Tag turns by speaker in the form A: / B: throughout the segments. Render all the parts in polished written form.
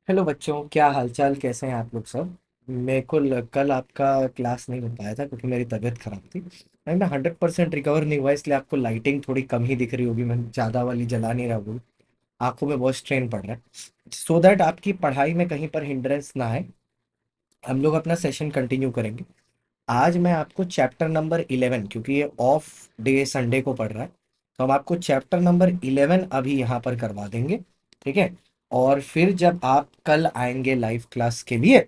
A: Hello बच्चों, क्या हालचाल, कैसे हैं आप लोग सब। मेरे को कल आपका क्लास नहीं हो पाया था क्योंकि मेरी तबीयत खराब थी। मैं 100% रिकवर नहीं हुआ, इसलिए आपको लाइटिंग थोड़ी कम ही दिख रही होगी। मैं ज़्यादा वाली जला नहीं रहा हूँ। आंखों में बहुत स्ट्रेन पड़ रहा है। सो दैट आपकी पढ़ाई में कहीं पर हिंड्रेंस ना आए, हम लोग अपना सेशन कंटिन्यू करेंगे। आज मैं आपको चैप्टर नंबर 11, क्योंकि ये ऑफ डे संडे को पढ़ रहा है, तो हम आपको चैप्टर नंबर 11 अभी यहाँ पर करवा देंगे। ठीक है। और फिर जब आप कल आएंगे लाइव क्लास के लिए,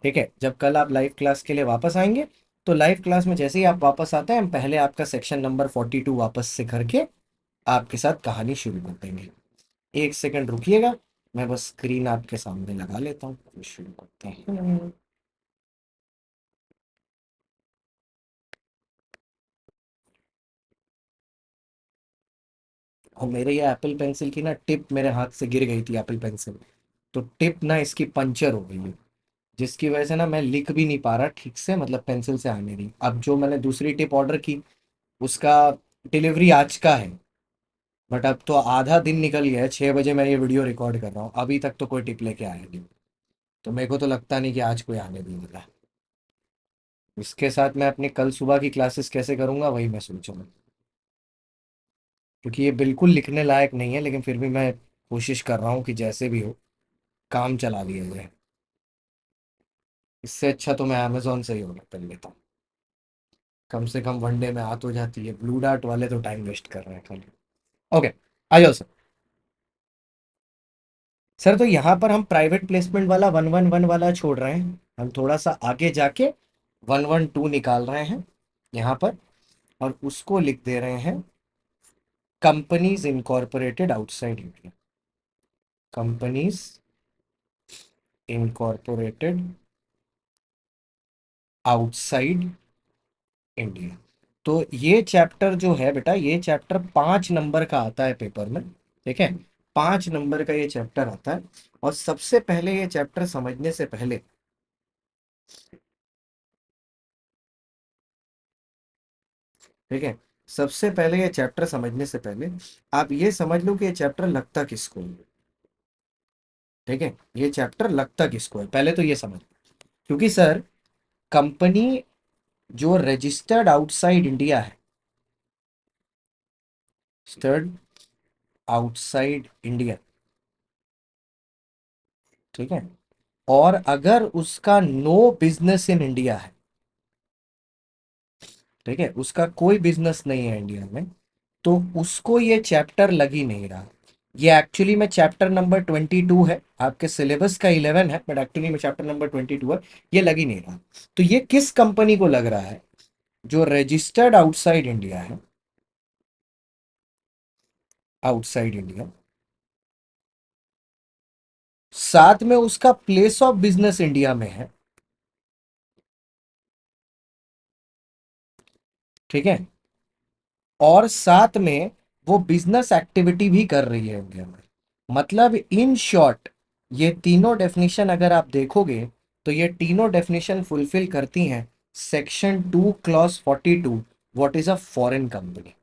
A: ठीक है, जब कल आप लाइव क्लास के लिए वापस आएंगे, तो लाइव क्लास में जैसे ही आप वापस आते हैं, हम पहले आपका सेक्शन नंबर 42 वापस से करके आपके साथ कहानी शुरू कर देंगे। एक सेकंड रुकिएगा, मैं बस स्क्रीन आपके सामने लगा लेता हूँ, फिर शुरू करते हैं। और मेरे ये एप्पल पेंसिल की ना टिप मेरे हाथ से गिर गई थी, एप्पल पेंसिल। तो टिप ना इसकी पंचर हो गई है, जिसकी वजह से ना मैं लिख भी नहीं पा रहा ठीक से, मतलब पेंसिल से आने नहीं। अब जो मैंने दूसरी टिप ऑर्डर की, उसका डिलीवरी आज का है। बट अब तो आधा दिन निकल गया है, 6 बजे मैं ये वीडियो रिकॉर्ड कर रहा हूँ, अभी तक तो कोई टिप लेके आया नहीं। तो मेरे को तो लगता नहीं कि आज कोई आने भी वाला है। इसके साथ मैं अपनी कल सुबह की क्लासेस कैसे करूंगा, वही मैं सोच रहा हूँ। क्योंकि ये बिल्कुल लिखने लायक नहीं है, लेकिन फिर भी मैं कोशिश कर रहा हूँ कि जैसे भी हो काम चला लिया जाए। इससे अच्छा तो मैं अमेजोन से ही ऑर्डर कर लेता हूँ। कम से कम वनडे में आ तो जाती है। ब्लू डार्ट वाले तो टाइम वेस्ट कर रहे हैं खाली। ओके, आ जाओ सर। सर, तो यहाँ पर हम प्राइवेट प्लेसमेंट वाला 111 वाला छोड़ रहे हैं। हम थोड़ा सा आगे जाके 112 निकाल रहे हैं यहाँ पर, और उसको लिख दे रहे हैं companies incorporated outside India. Companies incorporated outside India. तो ये चैप्टर जो है बेटा, ये चैप्टर 5 नंबर का आता है पेपर में। ठीक है, 5 नंबर का ये चैप्टर आता है। और सबसे पहले ये चैप्टर समझने से पहले, ठीक है, सबसे पहले ये चैप्टर समझने से पहले आप ये समझ लो कि ये चैप्टर लगता किसको है। ठीक है, ये चैप्टर लगता किसको है, पहले तो ये समझ। क्योंकि सर, कंपनी जो रजिस्टर्ड आउटसाइड इंडिया है, रजिस्टर्ड आउटसाइड इंडिया, ठीक है, और अगर उसका नो बिजनेस इन इंडिया है, ठीक है, उसका कोई बिजनेस नहीं है इंडिया में, तो उसको ये चैप्टर लग ही नहीं रहा। ये एक्चुअली में चैप्टर नंबर 22 है, आपके सिलेबस का 11 है, बट एक्चुअली में चैप्टर नंबर 22 है। ये लग ही नहीं रहा। तो ये किस कंपनी को लग रहा है? जो रजिस्टर्ड आउटसाइड इंडिया है, आउटसाइड इंडिया, साथ में उसका प्लेस ऑफ बिजनेस इंडिया में है। ठीक है, और साथ में वो बिजनेस एक्टिविटी भी कर रही है इंडिया में। मतलब इन शॉर्ट, ये तीनों डेफिनेशन अगर आप देखोगे, तो ये तीनों डेफिनेशन फुलफिल करती हैं section 2 clause 42, what is a foreign company.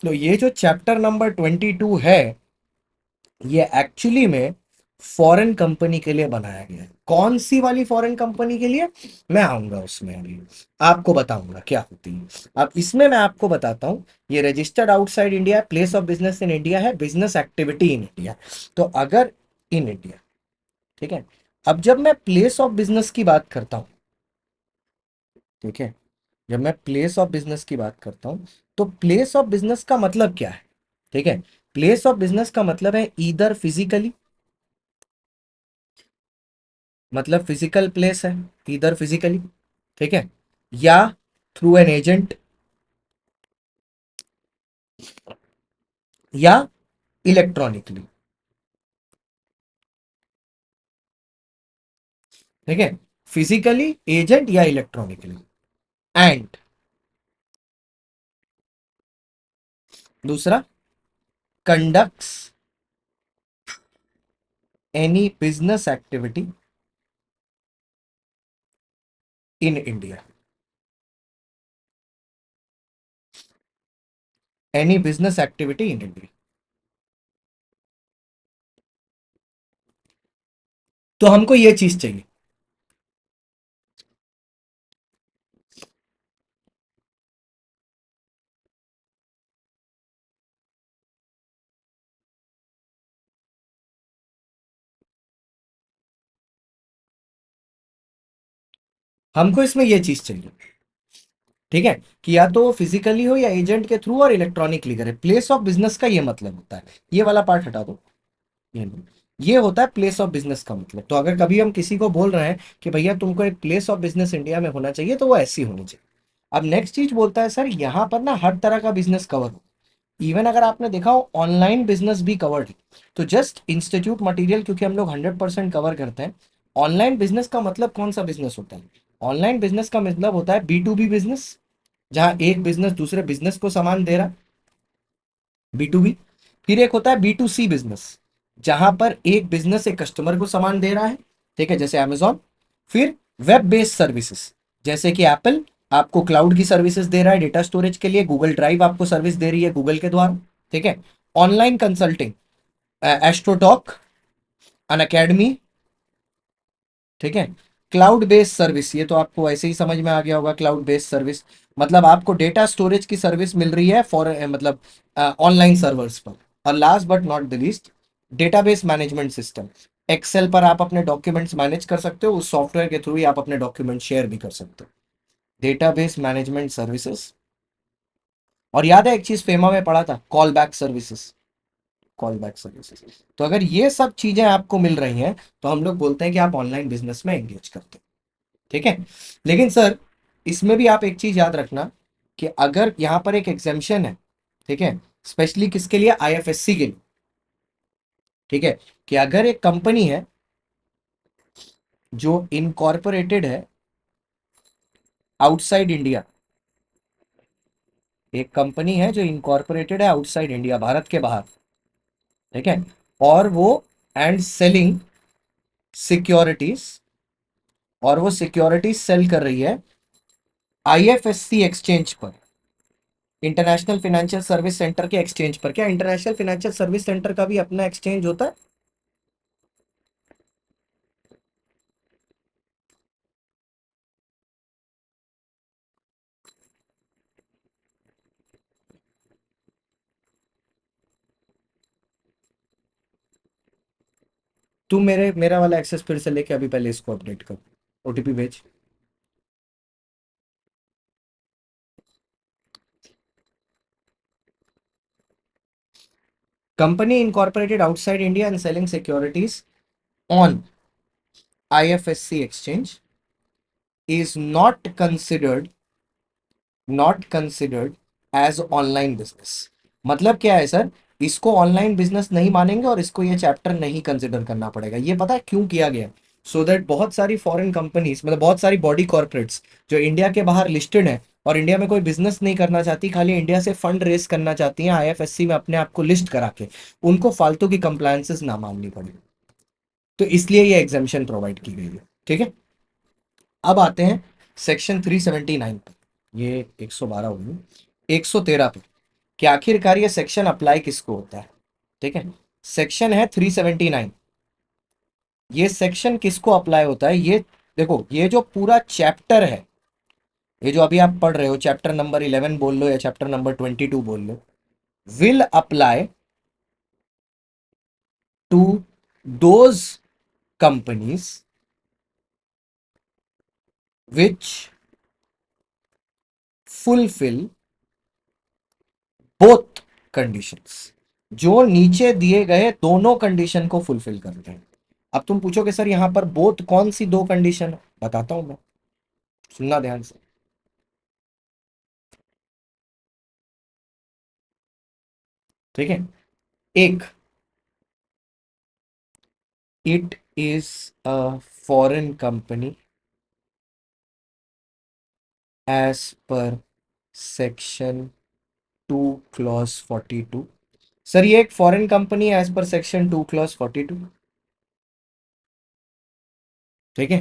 A: तो ये जो चैप्टर नंबर 22 है, ये एक्चुअली में फॉरेन कंपनी के लिए बनाया गया है। कौन सी वाली फॉरेन कंपनी के लिए, मैं आऊंगा उसमें, अभी आपको बताऊंगा क्या होती है। अब इसमें मैं आपको बताता हूं। ये registered outside India, place of business in India है, बिजनेस एक्टिविटी इन इंडिया। तो अगर इन इंडिया, ठीक है, अब जब मैं प्लेस ऑफ बिजनेस की बात करता हूं, ठीक है, जब मैं प्लेस ऑफ बिजनेस की बात करता हूं, तो प्लेस ऑफ बिजनेस का मतलब क्या है? ठीक है, प्लेस ऑफ बिजनेस का मतलब है ईदर फिजिकली, मतलब फिजिकल प्लेस है, इधर फिजिकली, ठीक है, या थ्रू एन एजेंट, या इलेक्ट्रॉनिकली। ठीक है, फिजिकली, एजेंट या इलेक्ट्रॉनिकली। एंड दूसरा, conducts any business activity in India. Any business activity in India. तो हमको ये चीज चाहिए। हमको इसमें ये चीज चाहिए, ठीक है, कि या तो फिजिकली हो या एजेंट के थ्रू और इलेक्ट्रॉनिकली करे। प्लेस ऑफ बिजनेस का ये मतलब होता है, ये वाला पार्ट हटा दो, ये नहीं, ये होता है प्लेस ऑफ बिजनेस का मतलब। तो अगर कभी हम किसी को बोल रहे हैं कि भैया तुमको एक प्लेस ऑफ बिजनेस इंडिया में होना चाहिए, तो वो ऐसी होनी चाहिए। अब नेक्स्ट चीज बोलता है सर यहाँ पर ना हर तरह का बिजनेस कवर हो। इवन अगर आपने देखा हो ऑनलाइन बिजनेस भी कवर्ड है। तो जस्ट इंस्टीट्यूट मटेरियल क्योंकि हम लोग 100% कवर करते हैं। ऑनलाइन बिजनेस का मतलब कौन सा बिजनेस होता है? ऑनलाइन बिजनेस का मतलब होता है B2B बिजनेस, जहां एक बिजनेस दूसरे बिजनेस को सामान दे रहा है, B2B। फिर एक होता है B2C बिजनेस, जहां पर एक बिजनेस एक कस्टमर को सामान दे रहा है, ठीक है, जैसे अमेजॉन। फिर वेब बेस्ड सर्विसेज, जैसे कि एप्पल आपको क्लाउड की सर्विसेज दे रहा है डेटा स्टोरेज के लिए, गूगल ड्राइव आपको सर्विस दे रही है गूगल के द्वारा, ठीक है। ऑनलाइन कंसल्टिंग, एस्ट्रोटॉक, अन अकेडमी, ठीक है। क्लाउड बेस्ड सर्विस, ये तो आपको ऐसे ही समझ में आ गया होगा। क्लाउड बेस्ड सर्विस मतलब आपको डेटा स्टोरेज की सर्विस मिल रही है फॉर मतलब ऑनलाइन सर्वर्स पर। और last but not the least, database management system. Excel पर आप अपने डॉक्यूमेंट्स मैनेज कर सकते हो, उस सॉफ्टवेयर के थ्रू ही आप अपने डॉक्यूमेंट शेयर भी कर सकते हो। Database management services. और याद है एक चीज फेमा में पढ़ा था, call back services, call back services. तो अगर ये सब चीजें आपको मिल रही हैं, तो हम लोग बोलते हैं कि आप ऑनलाइन बिजनेस में एंगेज करते हैं, ठीक है। लेकिन सर इसमें भी आप एक चीज याद रखना कि अगर यहां पर एक एग्जेम्पशन है, ठीक है, स्पेशली किसके लिए? IFSC के लिए, ठीक है, कि अगर एक कंपनी है जो इनकॉर्पोरेटेड है आउटसाइड इंडिया, एक कंपनी है जो इनकॉर्पोरेटेड है आउटसाइड इंडिया, भारत के बाहर, ठीक है, और वो एंड सेलिंग सिक्योरिटीज, और वो सिक्योरिटीज सेल कर रही है IFSC एक्सचेंज पर, इंटरनेशनल फाइनेंशियल सर्विस सेंटर के एक्सचेंज पर। क्या इंटरनेशनल फाइनेंशियल सर्विस सेंटर का भी अपना एक्सचेंज होता है? तू मेरा वाला एक्सेस फिर से लेके अभी पहले इसको अपडेट कर, OTP भेज। Company incorporated outside India and selling securities on IFSC exchange is not considered as online business. मतलब क्या है सर, इसको ऑनलाइन बिजनेस नहीं मानेंगे और इसको ये चैप्टर नहीं कंसिडर करना पड़ेगा। ये पता है क्यों किया गया? सो दैट बहुत सारी फॉरेन कंपनीज, मतलब बहुत सारी बॉडी कॉर्पोरेट्स जो इंडिया के बाहर लिस्टेड है और इंडिया में कोई बिजनेस नहीं करना चाहती, खाली इंडिया से फंड रेस करना चाहती हैं IFSC में अपने आप को लिस्ट करा के, उनको फालतू की कंप्लायंसेस ना माननी पड़े। तो इसलिए ये एग्जामेशन प्रोवाइड की गई है, ठीक है। अब आते हैं सेक्शन 379 पर, ये 112 हो गई, 113 पर, कि आखिरकार ये सेक्शन अप्लाई किसको होता है, ठीक है। सेक्शन है 379, ये सेक्शन किसको अप्लाई होता है? ये देखो, ये जो पूरा चैप्टर है, ये जो अभी आप पढ़ रहे हो, चैप्टर नंबर 11 बोल लो या चैप्टर नंबर 22 बोल लो, will apply to those companies which fulfil both conditions, जो नीचे दिए गए दोनों कंडीशन को फुलफिल करते हैं। अब तुम पूछोगे सर यहां पर बोथ कौन सी दो कंडीशन है? बताता हूं मैं, सुनना ध्यान से, ठीक है। एक, it is a foreign company as per section 2 clause 42। Sir ये एक foreign company as per section 2 clause 42, ठीक है,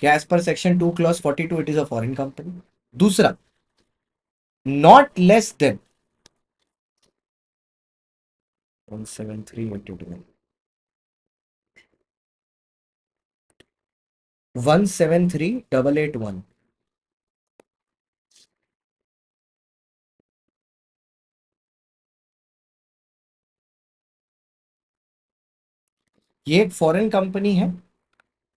A: क्या as per section 2 clause 42 it is a foreign company. दूसरा, नॉट लेस देन 17382, 173881। ये एक फॉरेन कंपनी है,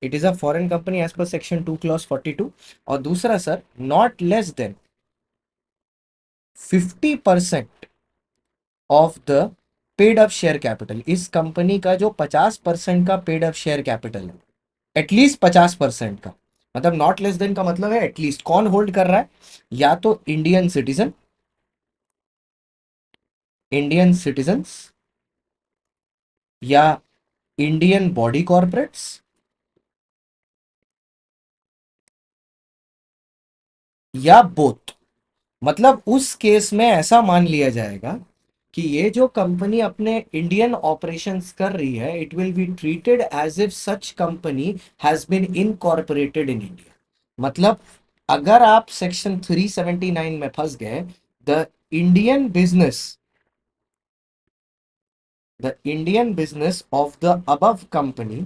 A: it is a foreign company as per section 2 clause 42। और दूसरा sir, not less than 50% of the paid up share capital. इस company का जो 50% का पेड अप शेयर कैपिटल है, एटलीस्ट 50% का, मतलब नॉट लेस देन का मतलब है एटलीस्ट। कौन होल्ड कर रहा है? या तो इंडियन सिटीजन, इंडियन सिटीजन्स, या इंडियन बॉडी कॉर्पोरेट्स, या बोथ। मतलब उस केस में ऐसा मान लिया जाएगा कि ये जो कंपनी अपने इंडियन ऑपरेशंस कर रही है, it will be treated as if such company has been incorporated in India. मतलब अगर आप सेक्शन 379 में फंस गए, the Indian business the Indian business of the above company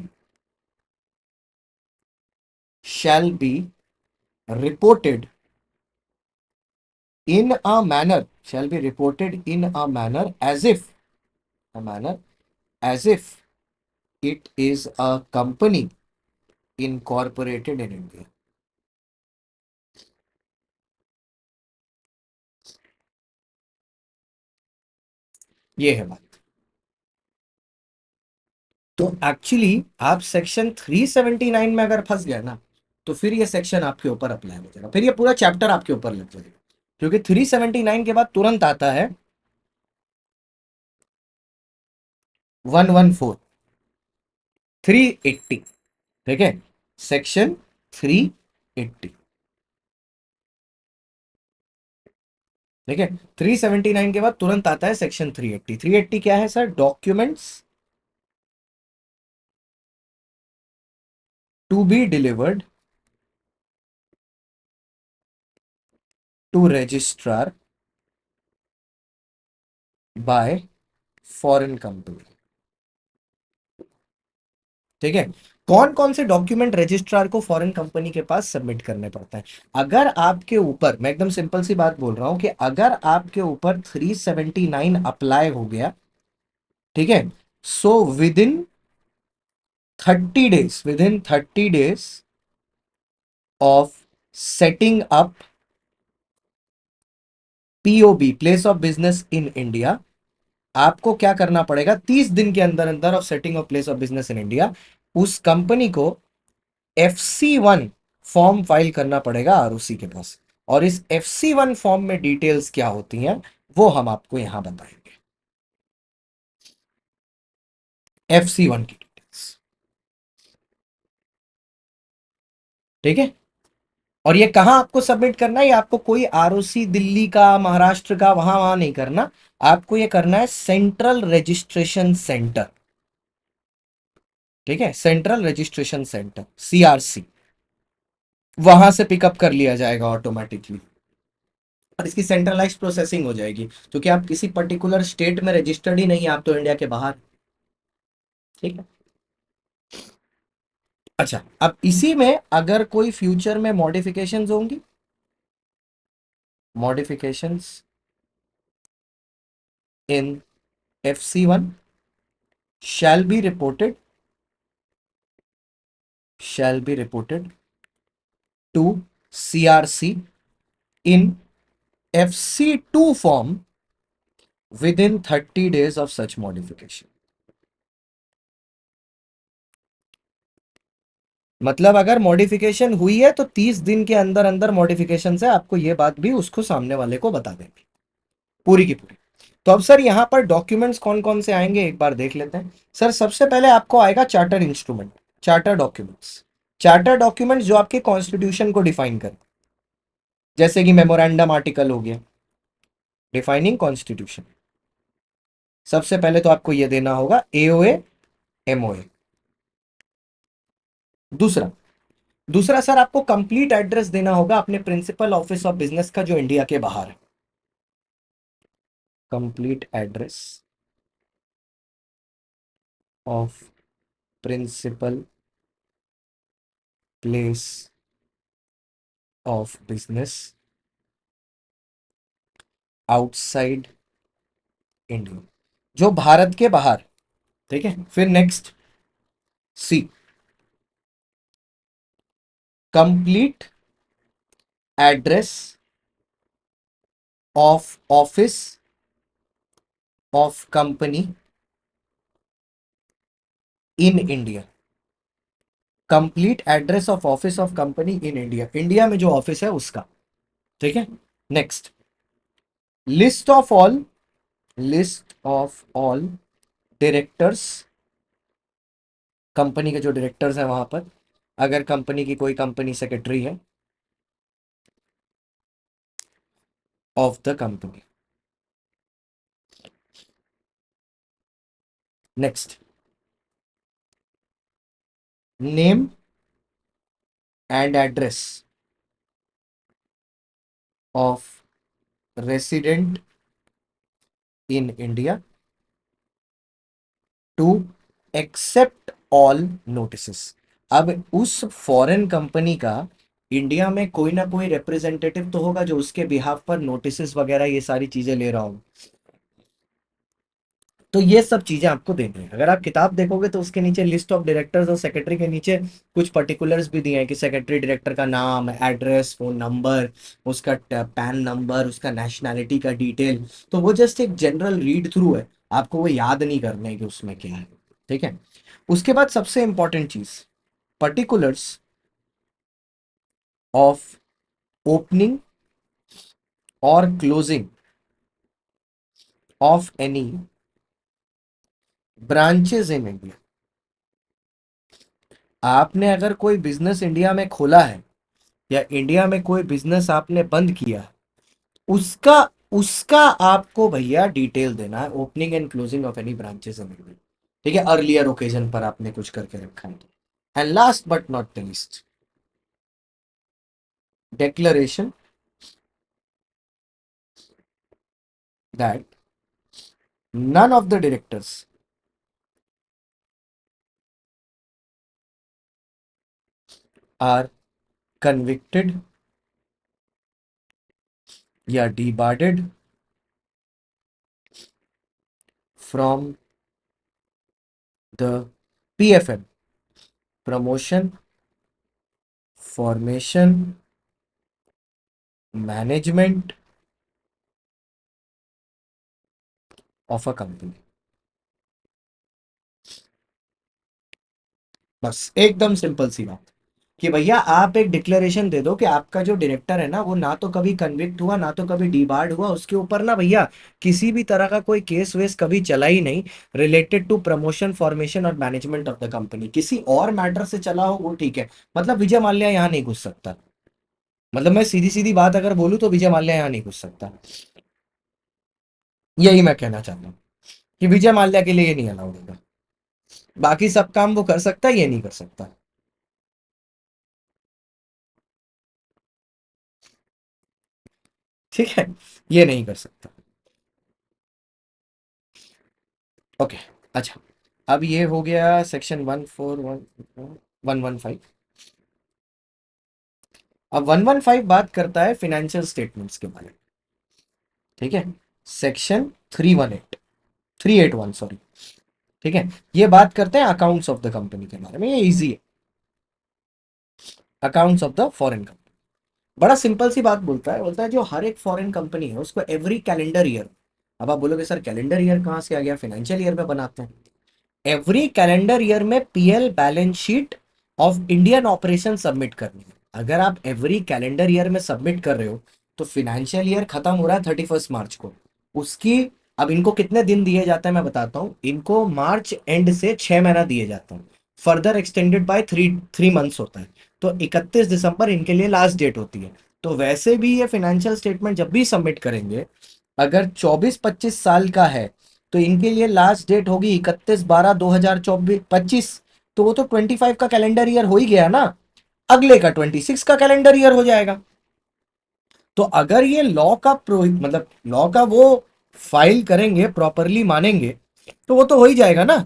A: shall be reported in a manner shall be reported in a manner as if it is a company incorporated in India। ये है बात। तो actually आप section 379 में अगर फंस गए ना, तो फिर ये सेक्शन आपके ऊपर अप्लाई हो जाएगा, फिर ये पूरा चैप्टर आपके ऊपर लग जाएगा। क्योंकि 379 के बाद तुरंत आता है 114, 380। ठीक है, सेक्शन 380। ठीक है, 379 के बाद तुरंत आता है सेक्शन 380। 380 क्या है सर? Documents to be delivered to registrar by foreign company. ठीक है, कौन कौन से डॉक्यूमेंट रजिस्ट्रार को फॉरेन कंपनी के पास सबमिट करने पड़ता है? अगर आपके ऊपर, मैं एकदम सिंपल सी बात बोल रहा हूं कि अगर आपके ऊपर 379 अप्लाई हो गया, ठीक है, so with in 30 days of setting up POB, place of business in India, आपको क्या करना पड़ेगा? 30 दिन के अंदर अंदर of setting of place of business in India, उस कंपनी को FC1 फॉर्म फाइल करना पड़ेगा आरओसी के पास। और इस FC1 फॉर्म में डिटेल्स क्या होती हैं, वो हम आपको यहां बताएंगे। FC1 की डिटेल्स। ठीक है, और ये कहां आपको सबमिट करना है? ये आपको कोई आरओसी दिल्ली का, महाराष्ट्र का, वहां वहां नहीं करना। आपको ये करना है सेंट्रल रजिस्ट्रेशन सेंटर। ठीक है, सेंट्रल रजिस्ट्रेशन सेंटर, CRC, वहां से पिकअप कर लिया जाएगा ऑटोमेटिकली। और इसकी सेंट्रलाइज्ड प्रोसेसिंग हो जाएगी, क्योंकि आप किसी पर्टिकुलर स्टेट में रजिस्टर्ड ही नहीं, आप तो इंडिया के बाहर। ठीक है, अच्छा, अब इसी में अगर कोई फ्यूचर में मॉडिफिकेशंस होंगी, modifications in FC1 shall be reported shall be reported to CRC in FC2 form within 30 days of such modification। मतलब अगर मॉडिफिकेशन हुई है तो 30 दिन के अंदर अंदर मॉडिफिकेशन से आपको यह बात भी उसको सामने वाले को बता देंगे, पूरी की पूरी। तो अब सर यहां पर डॉक्यूमेंट्स कौन कौन से आएंगे एक बार देख लेते हैं। सर सबसे पहले आपको आएगा charter instrument, charter documents. Charter documents जो आपके कॉन्स्टिट्यूशन को डिफाइन कर, जैसे कि मेमोरेंडम आर्टिकल हो गया, डिफाइनिंग कॉन्स्टिट्यूशन। सबसे पहले तो आपको यह देना होगा AOA MOA। दूसरा दूसरा सर, आपको कंप्लीट एड्रेस देना होगा अपने प्रिंसिपल ऑफिस ऑफ बिजनेस का, जो इंडिया के बाहर है। Complete address of principal place of business outside India, जो भारत के बाहर। ठीक है, फिर next C, complete address of office of company in India. Complete address of office of company in India, India में जो ऑफिस है उसका। ठीक है, next, list of all, list of all directors, company के जो डायरेक्टर्स हैं वहां पर, अगर कंपनी की कोई कंपनी सेक्रेटरी है, of the company. Next, name and address of resident in India to accept all notices. अब उस फॉरेन कंपनी का इंडिया में कोई ना कोई रिप्रेजेंटेटिव तो होगा जो उसके बिहाफ पर नोटिसेस वगैरह ये सारी चीजें ले रहा हो। तो ये सब चीजें आपको देनी है। अगर आप किताब देखोगे तो उसके नीचे लिस्ट ऑफ डायरेक्टर्स और सेक्रेटरी के नीचे कुछ पर्टिकुलर्स भी दिए हैं कि सेक्रेटरी डायरेक्टर का नाम, एड्रेस, फोन नंबर, उसका पैन नंबर, उसका नेशनैलिटी का डिटेल। तो वो जस्ट एक जनरल रीड थ्रू है, आपको वो याद नहीं करना है कि उसमें क्या है। ठीक है, उसके बाद सबसे इंपॉर्टेंट चीज, पर्टिकुलर्स ऑफ ओपनिंग और closing of any branches in India. आपने अगर कोई बिजनेस इंडिया में खोला है या इंडिया में कोई बिजनेस आपने बंद किया, उसका उसका आपको भैया डिटेल देना है, opening and closing of any branches in India. ठीक है, अर्लियर ओकेजन पर आपने कुछ करके रखा है। And last but not the least, declaration that none of the directors are convicted या debarred from the PFM, promotion, formation, management of a company। बस एकदम सिंपल सी बात कि भैया आप एक डिक्लेरेशन दे दो कि आपका जो डायरेक्टर है ना वो ना तो कभी कन्विक्ट हुआ ना तो कभी डिबार्ड हुआ, उसके ऊपर ना भैया किसी भी तरह का कोई केस वेस कभी चला ही नहीं रिलेटेड टू प्रमोशन, फॉर्मेशन और मैनेजमेंट ऑफ द कंपनी। किसी और मैटर से चला हो वो ठीक है, मतलब विजय माल्या यहाँ नहीं घुस सकता। मतलब मैं सीधी सीधी बात अगर बोलूं तो विजय माल्या यहाँ नहीं घुस सकता। यही मैं कहना चाहता हूँ कि विजय माल्या के लिए ये नहीं अलाउड होगा। बाकी सब काम वो कर सकता है, ये नहीं कर सकता। ठीक है, ये नहीं कर सकता। ओके, अच्छा, अब ये हो गया सेक्शन 141, 115। अब 115 बात करता है फिनेंशियल स्टेटमेंट्स के बारे में। ठीक है, सेक्शन 318, 381 सॉरी। ठीक है, ये बात करते हैं अकाउंट्स ऑफ द कंपनी के बारे में, ये इजी है। Accounts of the foreign company बड़ा सिंपल सी बात बोलता है, बोलता है जो हर एक फॉरेन कंपनी है उसको एवरी कैलेंडर ईयर। अब आप बोलोगे सर कैलेंडर ईयर कहाँ से आ गया, फाइनेंशियल ईयर में बनाते हैं। एवरी कैलेंडर ईयर में PL balance sheet of Indian operation submit करनी है। अगर आप एवरी कैलेंडर ईयर में सबमिट कर रहे हो तो फिनेंशियल ईयर खत्म हो रहा है 31 मार्च को, उसकी। अब इनको कितने दिन दिए जाते हैं मैं बताता हूँ, इनको मार्च एंड से 6 महीना दिए जाते हैं, further extended by three three months होता है। तो 31 दिसंबर इनके लिए लास्ट डेट होती है। तो वैसे भी ये फाइनेंशियल स्टेटमेंट जब भी सबमिट करेंगे, अगर 24-25 साल का है तो इनके लिए लास्ट डेट होगी 31/12/2024-25। तो वो तो 25 का कैलेंडर ईयर हो ही गया ना, अगले का 26 का कैलेंडर ईयर हो जाएगा। तो अगर ये लॉ का मतलब लॉ का वो फाइल करेंगे, प्रॉपरली मानेंगे, तो वो तो हो ही जाएगा ना।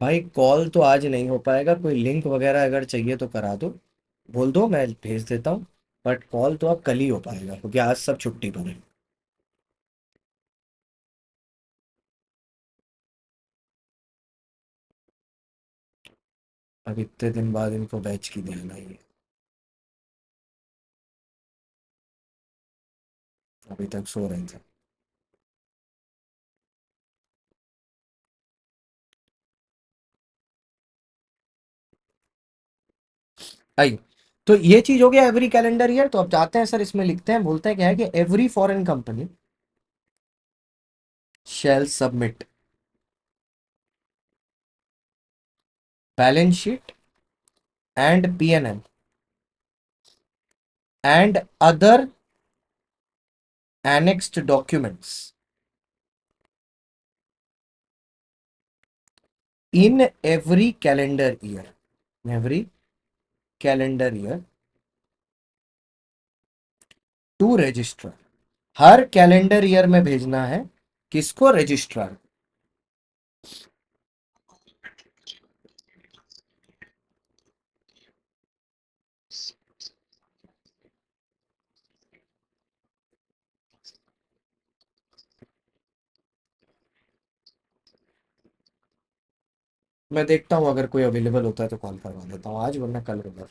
A: भाई कॉल तो आज नहीं हो पाएगा, कोई लिंक वगैरह अगर चाहिए तो करा दो, बोल दो मैं भेज देता हूँ। बट कॉल तो अब कल ही हो पाएगा क्योंकि आज सब छुट्टी पर है। अब इतने दिन बाद इनको बैच की ध्यान आई है। अभी तक सो रहे थे। आई। तो ये चीज हो गया एवरी कैलेंडर ईयर। तो अब जाते हैं सर, इसमें लिखते हैं, बोलते हैं क्या है कि every foreign company shall submit balance sheet and PNL and other annexed documents in every calendar year to registrar। Her calendar year में भेजना है किसको? रजिस्ट्रार। मैं देखता हूँ अगर कोई अवेलेबल होता है तो कॉल करवा देता हूँ आज, वरना कल होगा।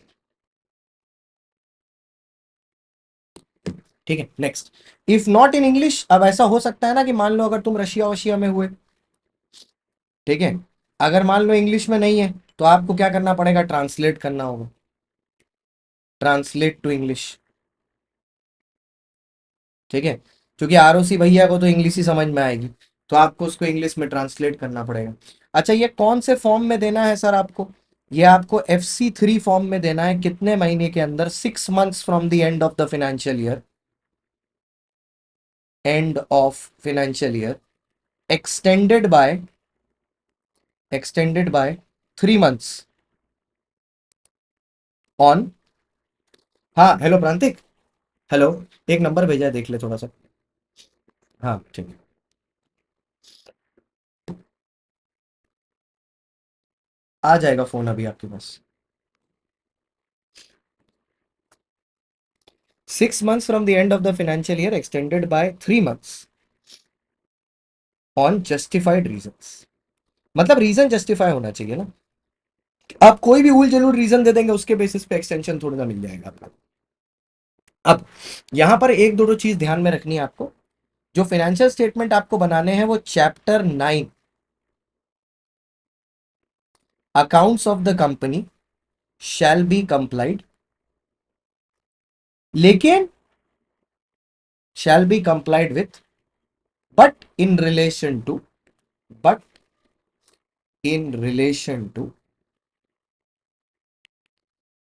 A: ठीक है, next. If not in English, अब ऐसा हो सकता है ना कि मान लो अगर तुम रशिया वशिया में हुए, ठीक है, अगर मान लो इंग्लिश में नहीं है तो आपको क्या करना पड़ेगा? ट्रांसलेट करना होगा। Translate to English. ठीक है, क्योंकि आरओसी भैया को तो इंग्लिश ही समझ में आएगी, तो आपको उसको इंग्लिश में ट्रांसलेट करना पड़ेगा। अच्छा, ये कौन से फॉर्म में देना है सर आपको? ये आपको FC3 फॉर्म में देना है। कितने महीने के अंदर? 6 months from the end of the financial year. And of financial year extended by 3 months on. हाँ, हेलो प्रांतिक। हेलो। एक नंबर भेजा है, देख ले थोड़ा सा। हाँ ठीक है। आ जाएगा फोन अभी आपके पास। 6 months from the end of the financial year extended by 3 months on justified reasons। मतलब रीजन जस्टिफाई होना चाहिए ना। आप कोई भी उल जलूल रीजन दे देंगे उसके बेसिस पे एक्सटेंशन थोड़ा ना मिल जाएगा आपको। अब यहां पर एक दो चीज ध्यान में रखनी है आपको। जो फाइनेंशियल स्टेटमेंट आपको बनाने हैं वो chapter 9 accounts of the company shall be complied, लेकिन shall be complied with, but in relation to, but in relation to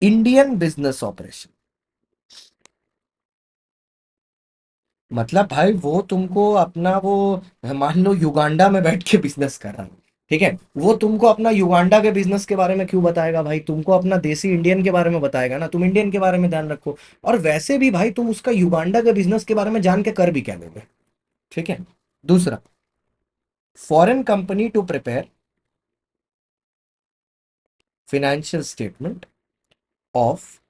A: Indian business operation. मतलब भाई वो तुमको अपना वो, मान लो युगांडा में बैठ के बिजनेस कर रहा है, ठीक है, वो तुमको अपना युगांडा के बिजनेस के बारे में क्यों बताएगा भाई? तुमको अपना देसी इंडियन के बारे में बताएगा ना। तुम इंडियन के बारे में ध्यान रखो। और वैसे भी भाई तुम उसका युगांडा के बिजनेस के बारे में जान के कर भी क्या लोगे? ठीक है। दूसरा, foreign company to prepare financial statement of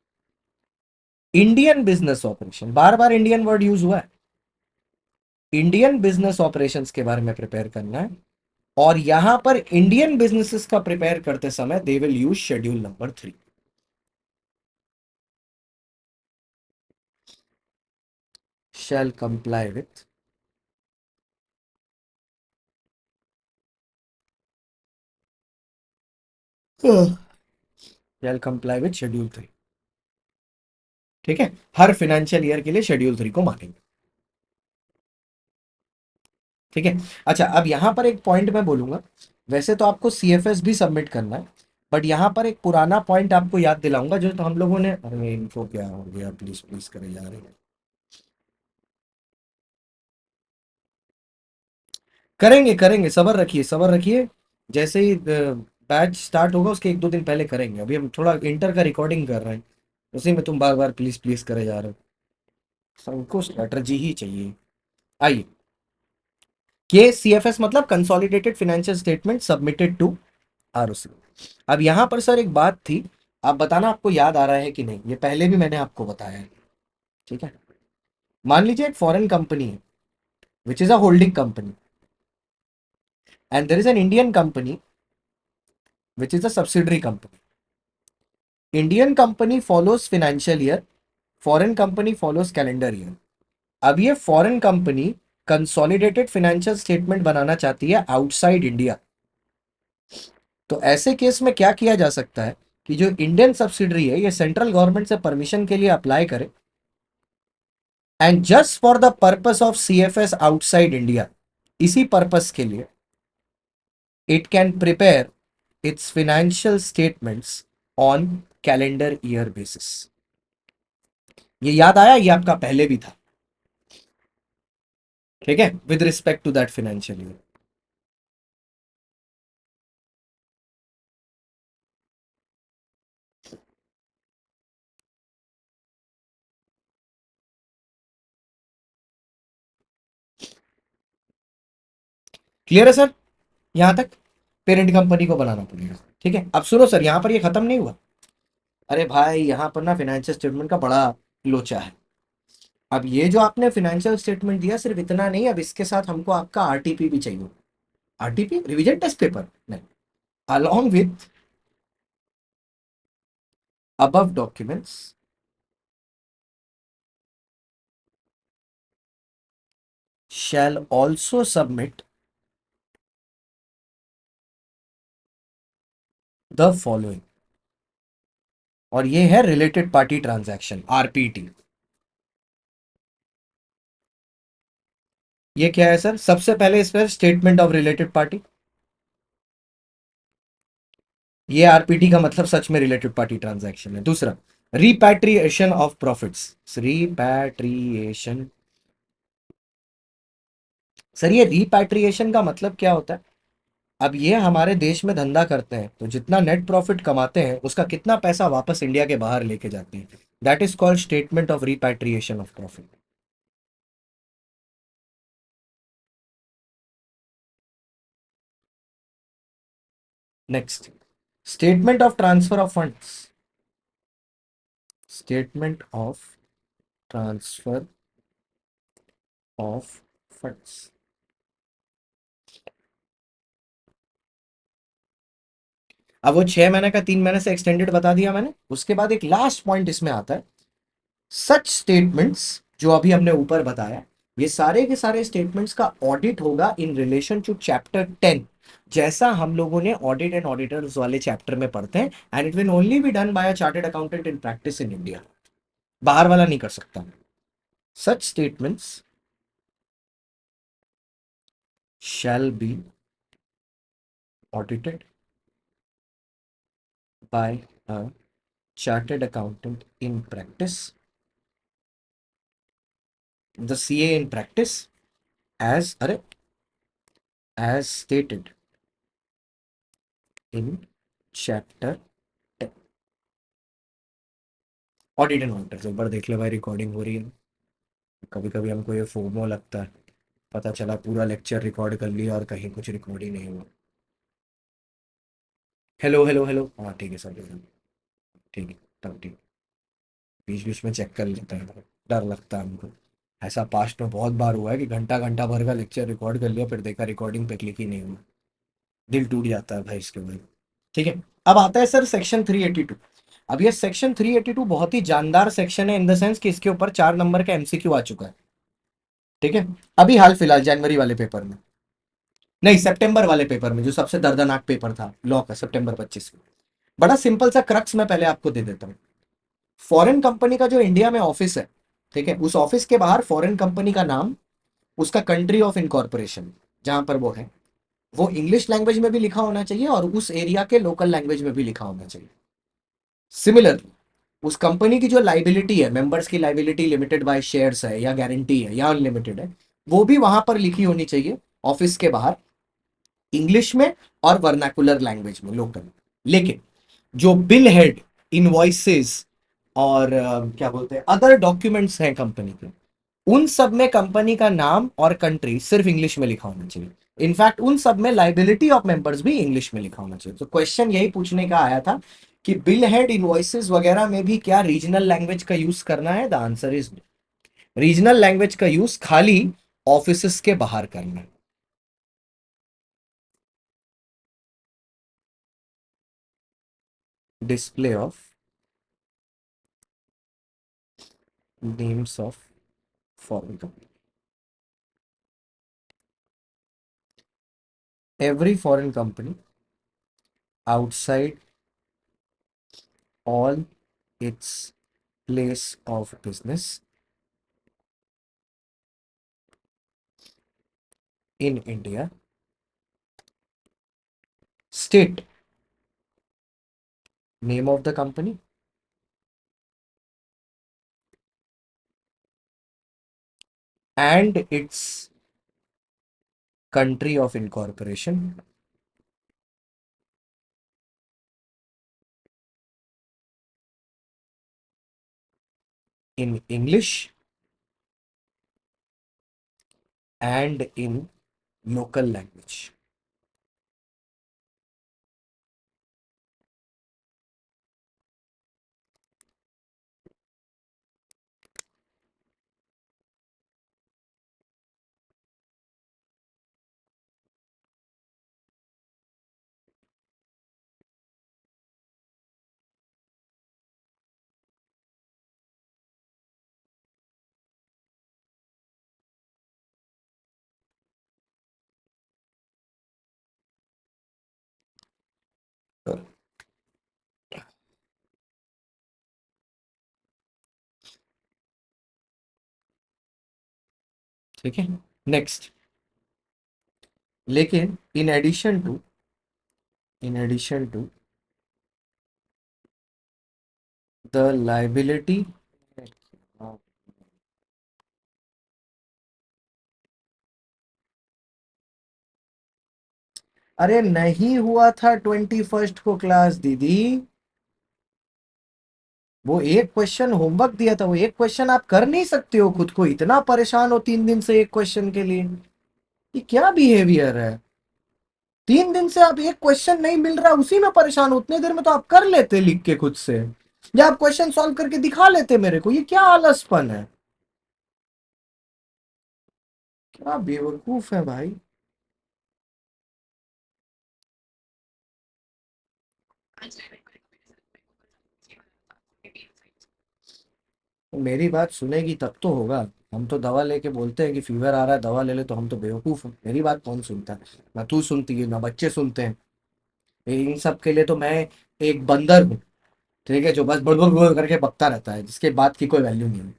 A: Indian business operation. बार बार इंडियन वर्ड यूज हुआ है। इंडियन बिजनेस ऑपरेशंस के बारे में प्रिपेयर करना है। और यहां पर इंडियन बिजनेसेस का प्रिपेयर करते समय they will use schedule number 3। Shell comply with, shell comply with schedule 3। ठीक है, हर फाइनेंशियल ईयर के लिए शेड्यूल 3 को मानेंगे। ठीक है। अच्छा, अब यहां पर एक पॉइंट मैं बोलूंगा। वैसे तो आपको CFS भी सबमिट करना है, बट यहां पर एक पुराना पॉइंट आपको याद दिलाऊंगा जो तो हम लोगों ने, अरे इनको क्या हो गया, प्लीज प्लीज करे जा रहे हैं। करेंगे करेंगे, सबर रखिए सबर रखिए। जैसे ही बैच स्टार्ट होगा उसके 1-2 दिन पहले करेंगे। अभी हम थोड़ा इंटर का रिकॉर्डिंग कर रहे हैं, उसी में तुम बार बार प्लीज प्लीज करे जा रहे हो। सबको स्ट्रेटजी ही चाहिए। आइए, के CFS मतलब consolidated financial statement submitted to ROC. अब यहां पर सर एक बात थी, आप बताना आपको याद आ रहा है कि नहीं, ये पहले भी मैंने आपको बताया है। ठीक है, मान लीजिए एक फॉरेन कंपनी है which is a holding company, and there is an Indian company which is a subsidiary company. Indian company follows financial year, foreign company follows calendar year. अब ये foreign company consolidated financial statement बनाना चाहती है outside India. तो ऐसे case में क्या किया जा सकता है कि जो इंडियन सब्सिडरी है ये सेंट्रल गवर्नमेंट से परमिशन के लिए अप्लाई करे, and just for the purpose of CFS outside India, इसी पर्पस के लिए it can prepare it's financial statements on calendar year basis. ये याद आया, ये आपका पहले भी था। ठीक है, with respect to that financial year. Clear है सर, यहां तक पेरेंट कंपनी को बनाना पड़ेगा। ठीक है, अब सुनो सर, यहां पर ये खत्म नहीं हुआ। अरे भाई यहां पर ना फाइनेंशियल स्टेटमेंट का बड़ा लोचा है। अब ये जो आपने फाइनेंशियल स्टेटमेंट दिया सिर्फ इतना नहीं, अब इसके साथ हमको आपका आरटीपी भी चाहिए। आरटीपी रिवीजन टेस्ट पेपर नहीं, along with above documents shall also submit the following। और ये है रिलेटेड पार्टी ट्रांजैक्शन, आरपीटी। ये क्या है सर, सबसे पहले इस पर स्टेटमेंट ऑफ रिलेटेड पार्टी। ये आरपीटी का मतलब सच में रिलेटेड पार्टी ट्रांजैक्शन है। दूसरा, repatriation of profits, repatriation. Sir ये रिपैट्रिएशन का मतलब क्या होता है? अब ये हमारे देश में धंधा करते हैं तो जितना नेट प्रॉफिट कमाते हैं उसका कितना पैसा वापस इंडिया के बाहर लेके जाते हैं, that is called statement of repatriation of profit. Next, statement of transfer of funds, statement of transfer of funds. अब वो 6 महीने का 3 महीने से एक्सटेंडेड बता दिया मैंने, उसके बाद एक लास्ट पॉइंट इसमें आता है, सच स्टेटमेंट्स जो अभी हमने ऊपर बताया, ये सारे के सारे स्टेटमेंट्स का ऑडिट होगा इन रिलेशन टू चैप्टर 10, जैसा हम लोगों ने ऑडिट एंड ऑडिटर्स वाले चैप्टर में पढ़ते हैं, and it will only be done by a chartered accountant in practice in India. बाहर वाला नहीं कर सकता। सच statements shall be audited by a chartered accountant in practice, the CA in practice, as stated in chapter 10। Audit and auditors एक बार देख ले भाई, recording हो रही है। कभी कभी हमको ये फोमो लगता है, पता चला पूरा लेक्चर रिकॉर्ड कर लिया और कहीं कुछ रिकॉर्ड ही नहीं हुआ। हेलो हेलो हेलो, हाँ ठीक है सर, ठीक है तब ठीक। बीच बीच में चेक कर लेता है, डर लगता है हमको। ऐसा पास्ट में बहुत बार हुआ है कि घंटा घंटा भर का लेक्चर रिकॉर्ड कर लिया, फिर देखा रिकॉर्डिंग पे क्लिक ही नहीं हुआ। दिल टूट जाता है भाई इसके बाद। ठीक है, अब आता है सर सेक्शन 382। अब ये सेक्शन 382 बहुत ही जानदार सेक्शन है, इन द सेंस कि इसके ऊपर 4 नंबर का एमसीक्यू आ चुका है। ठीक है, अभी हाल फिलहाल जनवरी वाले पेपर में, नहीं सितंबर वाले पेपर में, जो सबसे दर्दनाक पेपर था लॉ का, सितंबर 25 में। बड़ा सिंपल सा क्रक्स मैं पहले आपको दे देता हूँ। फॉरेन कंपनी का जो इंडिया में ऑफिस है, ठीक है, उस ऑफिस के बाहर फॉरेन कंपनी का नाम, उसका कंट्री ऑफ इनकॉर्पोरेशन जहां पर वो है, वो इंग्लिश लैंग्वेज में भी लिखा होना चाहिए और उस एरिया के लोकल लैंग्वेज में भी लिखा होना चाहिए। सिमिलरली उस कंपनी की जो लाइबिलिटी है, मेंबर्स की लाइबिलिटी लिमिटेड बाय शेयर्स है या गारंटी है या अनलिमिटेड है, वो भी वहां पर लिखी होनी चाहिए ऑफिस के बाहर, इंग्लिश में और वर्नाकुलर लैंग्वेज में, लोकल। लेकिन जो बिल हेड, इनवॉइसेस और क्या बोलते हैं अदर डॉक्यूमेंट्स हैं कंपनी के, उन सब में कंपनी का नाम और कंट्री सिर्फ इंग्लिश में लिखा होना चाहिए। इनफैक्ट उन सब में लाइबिलिटी ऑफ मेंबर्स भी इंग्लिश में लिखा होना चाहिए। तो क्वेश्चन यही पूछने का आया था कि बिल हेड इनवॉइसेस वगैरह में भी क्या रीजनल लैंग्वेज का यूज करना है। The answer is regional language का यूज खाली ऑफिसेस के बाहर करना है। Display of names of foreign company, every foreign company outside all its place of business in India, state name of the company and its country of incorporation in English and in local language. ठीक है, next. लेकिन in addition to the liability, अरे नहीं हुआ था 21st को class दीदी। वो एक क्वेश्चन होमवर्क दिया था, वो एक क्वेश्चन आप कर नहीं सकते हो, खुद को इतना परेशान हो 3 दिन से एक क्वेश्चन के लिए। ये क्या बिहेवियर है? 3 दिन से आप एक क्वेश्चन नहीं मिल रहा उसी में परेशान हो, उतने देर में तो आप कर लेते लिख के खुद से, या आप क्वेश्चन सॉल्व करके दिखा लेते मेरे को। ये क्या आलसपन है? क्या बेवकूफ है भाई। मेरी बात सुनेगी तब तो होगा। हम तो दवा लेके बोलते हैं कि फीवर आ रहा है दवा ले ले, तो हम तो बेवकूफ हैं। मेरी बात कौन सुनता है? ना तू सुनती है ना बच्चे सुनते हैं। इन सब के लिए तो मैं एक बंदर हूँ, ठीक है, जो बस बुड़ बुड़ बुड़ करके बकता रहता है, जिसके बात की कोई वैल्यू नहीं है।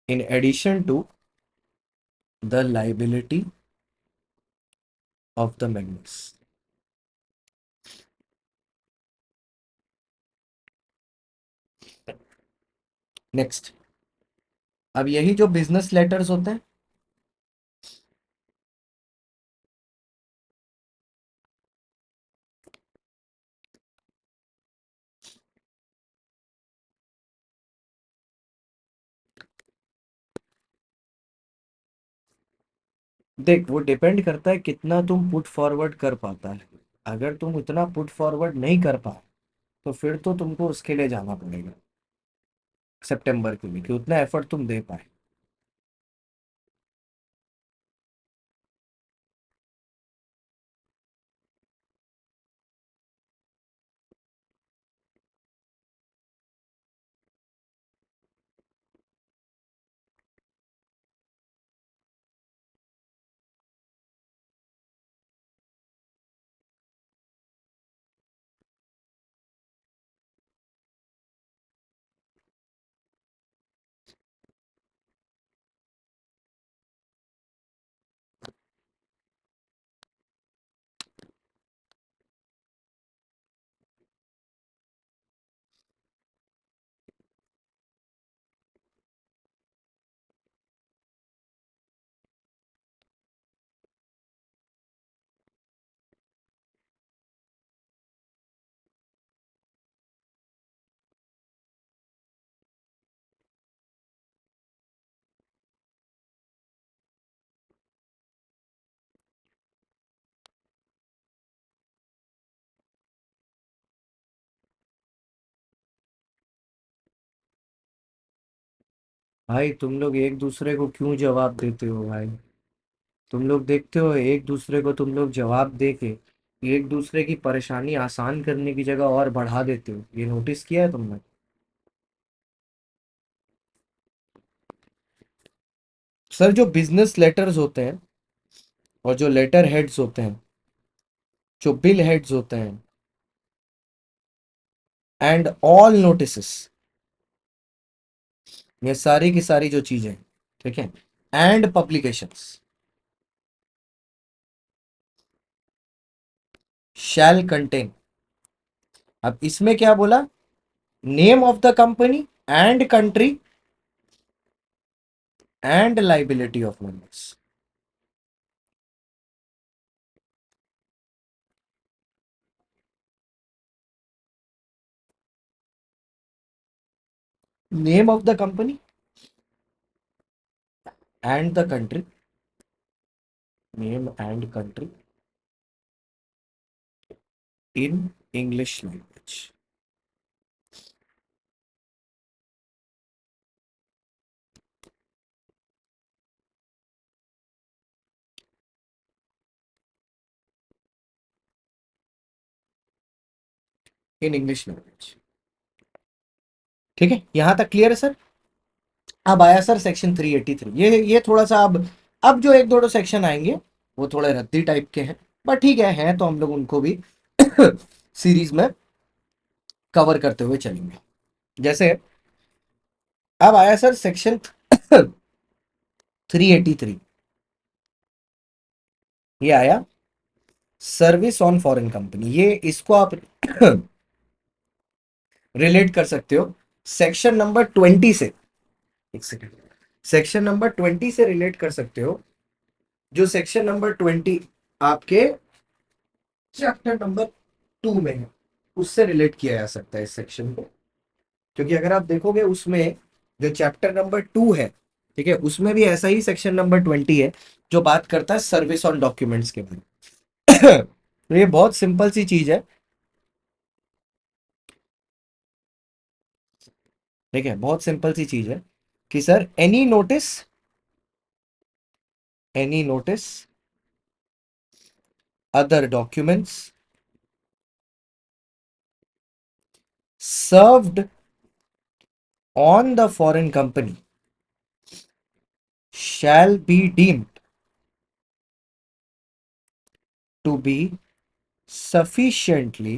A: In addition to the liability of the members. Next. अब यही जो बिजनेस लेटर्स होते हैं, देख वो डिपेंड करता है कितना तुम पुट फॉरवर्ड कर पाता है। अगर तुम इतना पुट फॉरवर्ड नहीं कर पाए, तो फिर तो तुमको उसके लिए जाना पड़ेगा सितंबर के लिए, कि उतना एफर्ट तुम दे पाए। भाई तुम लोग एक दूसरे को क्यों जवाब देते हो भाई? तुम लोग देखते हो एक दूसरे को, तुम लोग जवाब दे के एक दूसरे की परेशानी आसान करने की जगह और बढ़ा देते हो। ये नोटिस किया है तुमने? सर, जो बिजनेस लेटर्स होते हैं और जो लेटर हेड्स होते हैं, जो बिल हेड्स होते हैं, एंड ऑल नोटिसेस, ये सारी की सारी जो चीजें, ठीक है, एंड पब्लिकेशंस शैल कंटेन। अब इसमें क्या बोला? Name of the company and country and liability of members. Name of the company and the country, name and country in English language. In English language. ठीक है, यहां तक क्लियर है sir? अब आया सर सेक्शन 383। ये थोड़ा सा अब जो एक दो सेक्शन आएंगे वो थोड़े रद्दी टाइप के हैं, बट ठीक है, हैं तो हम लोग उनको भी सीरीज में कवर करते हुए चलेंगे। जैसे अब आया सर सेक्शन 383। ये आया सर्विस ऑन फॉरेन कंपनी। ये इसको आप रिलेट कर सकते हो सेक्शन नंबर 20 से। एक सेकेंड, सेक्शन नंबर 20 से रिलेट कर सकते हो। जो सेक्शन नंबर 20 आपके चैप्टर नंबर 2 में है, उससे रिलेट किया जा सकता है इस सेक्शन को। क्योंकि अगर आप देखोगे उसमें जो चैप्टर नंबर 2 है, ठीक है, उसमें भी ऐसा ही सेक्शन नंबर 20 है जो बात करता है सर्विस ऑन डॉक्यूमेंट्स के बारे में। तो ये बहुत सिंपल सी चीज है, ठीक है, बहुत सिंपल सी चीज है कि sir any notice other documents served on the foreign company shall be deemed to be sufficiently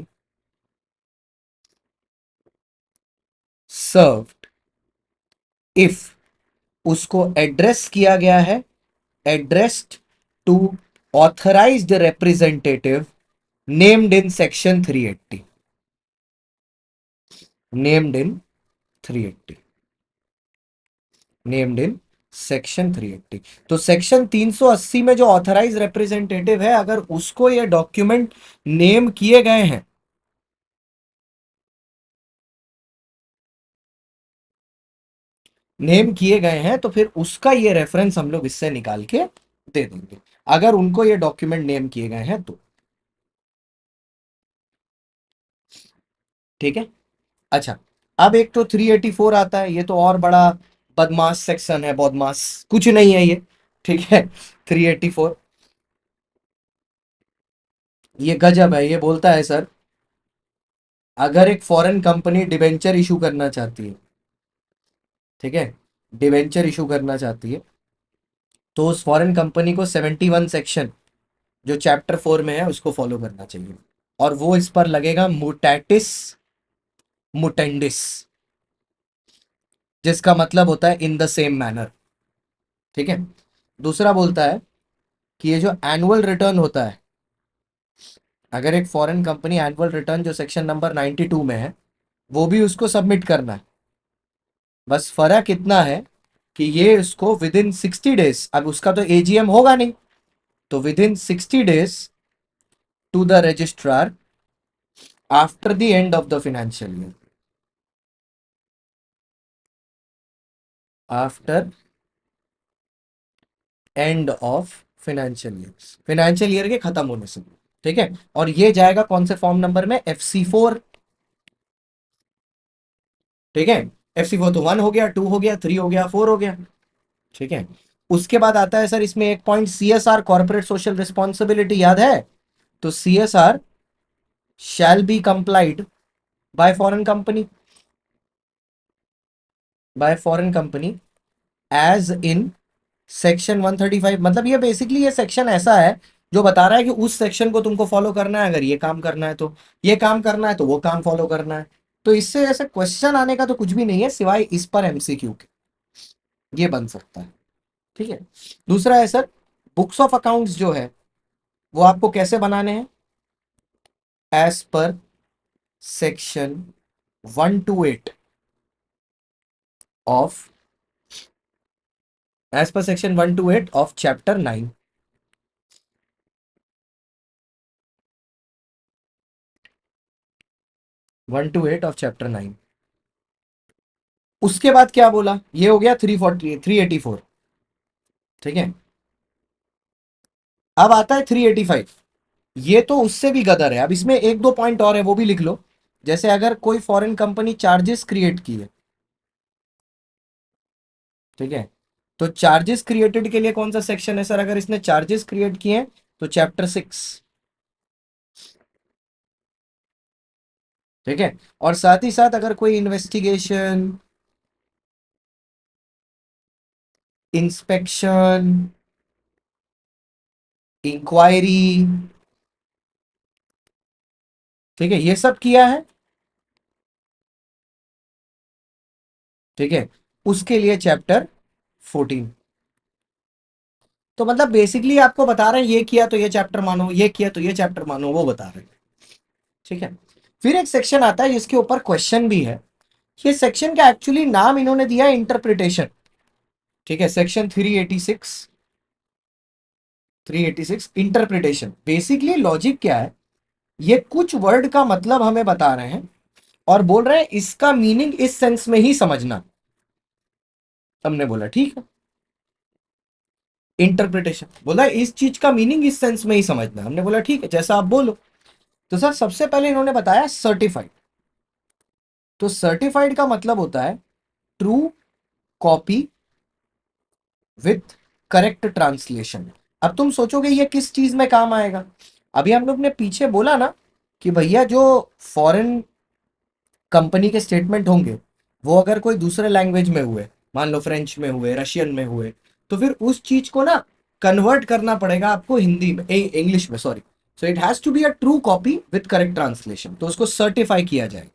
A: served if उसको एड्रेस किया गया है, addressed to authorised representative named in section 380, named in 380, named in section 380। तो section 380 में जो authorise representative है, अगर उसको ये डॉक्यूमेंट नेम किए गए हैं, तो फिर उसका ये रेफरेंस हम लोग इससे निकाल के दे देंगे, अगर उनको ये डॉक्यूमेंट नेम किए गए हैं तो। ठीक है। अच्छा, अब एक तो 384 आता है, ये तो और बड़ा बदमाश सेक्शन है, बदमाश कुछ नहीं है ये। ठीक है, 384 ये गजब है। ये बोलता है सर, अगर एक फॉरेन कंपनी डिबेंचर इशू करना चाहती है, ठीक है, डिबेंचर इशू करना चाहती है, तो उस फॉरेन कंपनी को 71 सेक्शन जो चैप्टर 4 में है उसको फॉलो करना चाहिए, और वो इस पर लगेगा मुटैटिस मुटेंडिस, जिसका मतलब होता है इन द सेम मैनर। ठीक है। दूसरा बोलता है कि ये जो एनुअल रिटर्न होता है, अगर एक फॉरेन कंपनी एनुअल रिटर्न जो सेक्शन नंबर 92 में है, वो भी उसको सबमिट करना है। बस फर्क इतना है कि ये उसको विद इन 60 डेज, अब उसका तो एजीएम होगा नहीं, तो within 60 days to the registrar after the end of the financial year, after end of financial year के खत्म होने से। ठीक है। और ये जाएगा कौन से फॉर्म नंबर में? FC4। ठीक है, FC4 तो 1 हो गया, 2 हो गया, 3 हो गया, 4 हो गया। ठीक है। उसके बाद आता है सर इसमें एक point CSR, corporate social responsibility, याद है? तो CSR shall be complied by foreign company, by foreign company as in section 135। मतलब ये बेसिकली ये सेक्शन ऐसा है जो बता रहा है कि उस सेक्शन को तुमको फॉलो करना है, अगर ये काम करना है तो ये काम करना है, तो वो काम फॉलो करना है। तो इससे ऐसे क्वेश्चन आने का तो कुछ भी नहीं है सिवाय इस पर MCQ के, ये बन सकता है। ठीक है। दूसरा है सर, बुक्स ऑफ अकाउंट्स जो है वो आपको कैसे बनाने हैं? As per section 128 of, as per section 128 of chapter 9। 128 of chapter 9। उसके बाद क्या बोला? ये हो गया 384। ठीक है। अब आता है 385। ये तो उससे भी गदर है। अब इसमें एक दो पॉइंट और है, वो भी लिख लो। जैसे अगर कोई फॉरेन कंपनी चार्जेस क्रिएट की है, ठीक है, तो चार्जेस क्रिएटेड के लिए कौन सा सेक्शन है सर? अगर इसने चार्जेस क्रिएट किए हैं तो चैप्टर 6। ठीक है। और साथ ही साथ अगर कोई इन्वेस्टिगेशन, इंस्पेक्शन, इंक्वायरी, ठीक है, ये सब किया है, ठीक है, उसके लिए चैप्टर 14। तो मतलब बेसिकली आपको बता रहे हैं ये किया तो ये चैप्टर मानो, ये किया तो ये चैप्टर मानो, वो बता रहे हैं। ठीक है। फिर एक सेक्शन आता है जिसके ऊपर क्वेश्चन भी है। ये सेक्शन का एक्चुअली नाम इन्होंने दिया है इंटरप्रिटेशन। ठीक है। Section 386, 386 interpretation. बेसिकली लॉजिक क्या है, ये कुछ वर्ड का मतलब हमें बता रहे हैं और बोल रहे हैं इसका मीनिंग इस सेंस में ही समझना। हमने बोला ठीक है, इंटरप्रिटेशन बोला इस चीज का मीनिंग इस सेंस में ही समझना। हमने बोला ठीक है, जैसा आप बोलो। तो सर सबसे पहले इन्होंने बताया सर्टिफाइड। तो सर्टिफाइड का मतलब होता है true copy with correct translation. अब तुम सोचोगे ये किस चीज में काम आएगा? अभी हम लोग ने पीछे बोला ना कि भैया जो फॉरेन कंपनी के स्टेटमेंट होंगे वो अगर कोई दूसरे लैंग्वेज में हुए, मान लो फ्रेंच में हुए, रशियन में हुए, तो फिर उस चीज को ना कन्वर्ट करना पड़ेगा आपको हिंदी में, इंग्लिश में, sorry. So it has to be a true copy with correct translation, तो उसको सर्टिफाई किया जाए।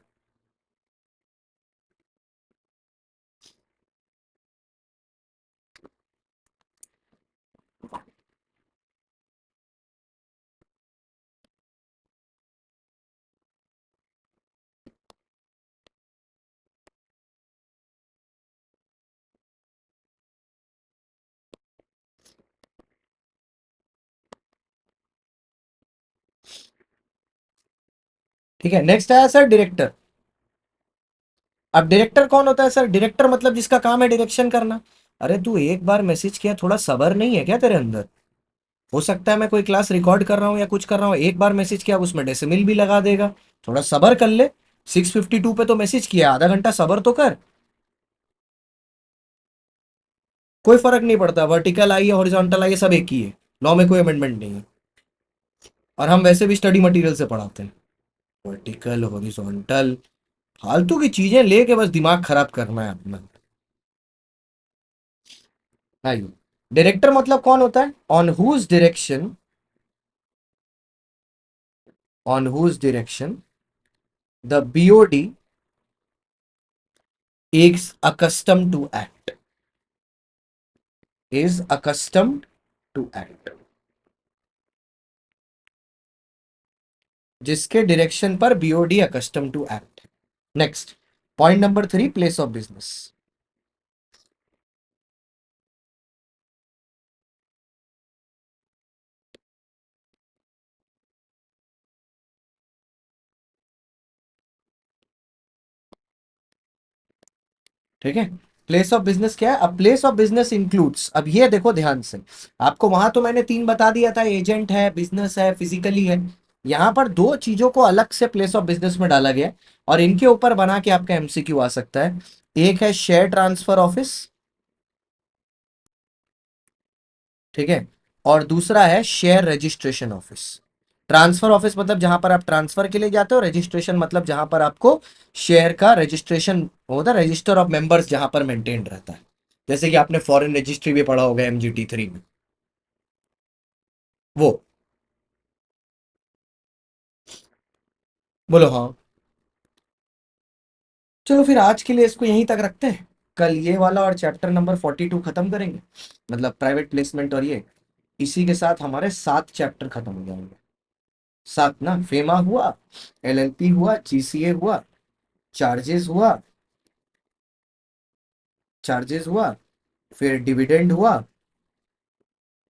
A: ठीक है। नेक्स्ट आया सर डायरेक्टर। अब डायरेक्टर कौन होता है सर? डायरेक्टर मतलब जिसका काम है डायरेक्शन करना। अरे तू एक बार मैसेज किया, थोड़ा सबर नहीं है क्या तेरे अंदर? हो सकता है मैं कोई क्लास रिकॉर्ड कर रहा हूँ या कुछ कर रहा हूँ, एक बार मैसेज किया उसमें डेसिमल भी लगा देगा। थोड़ा सबर कर ले। 652 पे तो मैसेज किया, आधा घंटा सबर तो कर। कोई फर्क नहीं पड़ता, वर्टिकल आई है हॉरिजॉन्टल आई है, सब एक ही है। लॉ में कोई अमेंडमेंट नहीं है। और हम वैसे भी स्टडी मटेरियल से पढ़ाते हैं। वर्टिकल, हॉरिजॉन्टल, फालतू की चीजें लेके बस दिमाग खराब करना है अपना। आइए। डायरेक्टर मतलब कौन होता है? On whose direction, on whose direction the BOD is accustomed to act, is accustomed to act। जिसके डायरेक्शन पर BOD accustomed to act। Next, point number 3, place of business. ठीक है। प्लेस ऑफ बिजनेस क्या है? अब प्लेस ऑफ बिजनेस इंक्लूड्स, अब ये देखो ध्यान से, आपको वहां तो मैंने 3 बता दिया था, एजेंट है, बिजनेस है, फिजिकली है। यहाँ पर दो चीजों को अलग से प्लेस ऑफ बिजनेस में डाला गया है और इनके ऊपर बना के आपका एमसीक्यू आ सकता है। एक है शेयर ट्रांसफर ऑफिस, ठीक है, और दूसरा है share registration office. Transfer office मतलब जहां पर आप ट्रांसफर के लिए जाते हो, रजिस्ट्रेशन मतलब जहां पर आपको शेयर का रजिस्ट्रेशन होता है, रजिस्टर ऑफ मेंबर्स जहां पर मेंटेन रहता है। जैसे कि आपने फॉरेन रजिस्ट्री भी पढ़ा होगा MGT 3 में, वो। बोलो हाँ। चलो फिर आज के लिए इसको यहीं तक रखते हैं। कल ये वाला और चैप्टर नंबर 42 खत्म करेंगे, मतलब प्राइवेट प्लेसमेंट, और ये इसी के साथ हमारे 7 चैप्टर खत्म हो जाएंगे। 7 ना, फेमा हुआ, LLP हुआ, GCA हुआ, चार्जेस हुआ, चार्जेस हुआ, फिर डिविडेंड हुआ,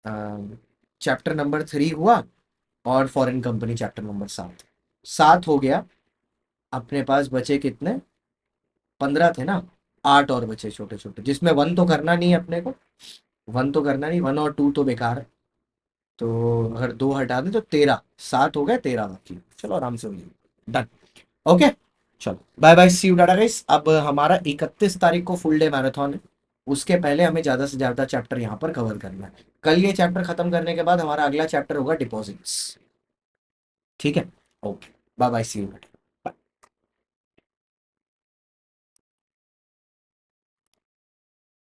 A: चैप्टर नंबर 3 हुआ, और फॉरेन कंपनी चैप्टर नंबर 7। 7 हो गया। अपने पास बचे कितने? 15 थे ना। 8 और बचे छोटे छोटे, जिसमें 1 तो करना नहीं है अपने को। 1 तो करना नहीं, 1 और 2 तो बेकार है। तो अगर 2 हटा दें तो 13। 7 हो गए, 13 बाकी। चलो आराम से हो जाए। डन। ओके। चलो bye bye, see you, tata guys. अब हमारा 31 तारीख को फुल डे मैराथन है। उसके पहले हमें ज्यादा से ज्यादा चैप्टर यहाँ पर कवर करना है। कल ये चैप्टर खत्म करने के बाद हमारा अगला चैप्टर होगा डिपॉजिट्स। ठीक है। Okay. Bye bye, see you.